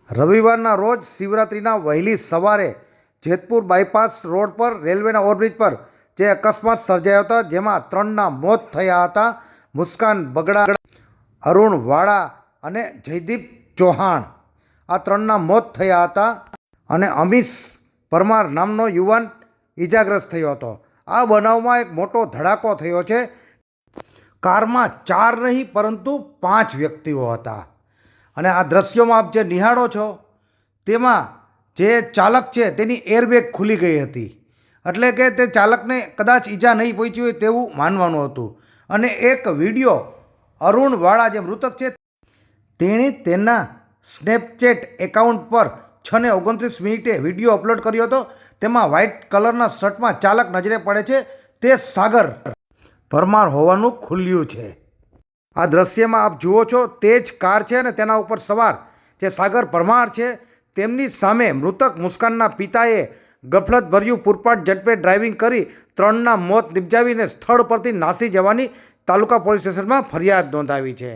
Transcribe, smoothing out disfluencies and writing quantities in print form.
રવિવારના રોજ શિવરાત્રિના વહેલી સવારે જેતપુર બાયપાસ રોડ પર રેલવેના ઓવરબ્રિજ પર જે અકસ્માત સર્જાયો હતો, જેમાં 3ના મોત થયા હતા. મુસ્કાન બગડા, અરુણ વાળા અને જયદીપ ચૌહાણ, આ 3ના મોત થયા હતા અને અમીશ પરમાર નામનો યુવાન ઈજાગ્રસ્ત થયો હતો. આ બનાવમાં એક મોટો ધડાકો થયો છે. કારમાં 4 નહીં પરંતુ 5 વ્યક્તિઓ હતા અને આ દ્રશ્યોમાં આપ જે નિહાળો છો તેમાં જે ચાલક છે તેની એરબેગ ખુલી ગઈ હતી, એટલે કે તે ચાલકને કદાચ ઈજા નહીં પહોંચી હોય તેવું માનવાનું હતું. અને એક વિડીયો અરુણવાળા જે મૃતક છે તેણે તેના સ્નેપચેટ એકાઉન્ટ પર 6:29 વિડીયો અપલોડ કર્યો હતો. તેમાં વ્હાઇટ કલરના શર્ટમાં ચાલક નજરે પડે છે, તે સાગર પરમાર હોવાનું ખુલ્યું છે. આ દ્રશ્યમાં આપ જુઓ છો તે જ કાર છે અને તેના ઉપર સવાર જે સાગર પરમાર છે તેમની સામે મૃતક મુસ્કાનના પિતાએ ગફલતભર્યું પૂરપાટ ઝડપે ડ્રાઇવિંગ કરી 3ના મોત નિપજાવીને સ્થળ પરથી નાસી જવાની તાલુકા પોલીસ સ્ટેશનમાં ફરિયાદ નોંધાવી છે.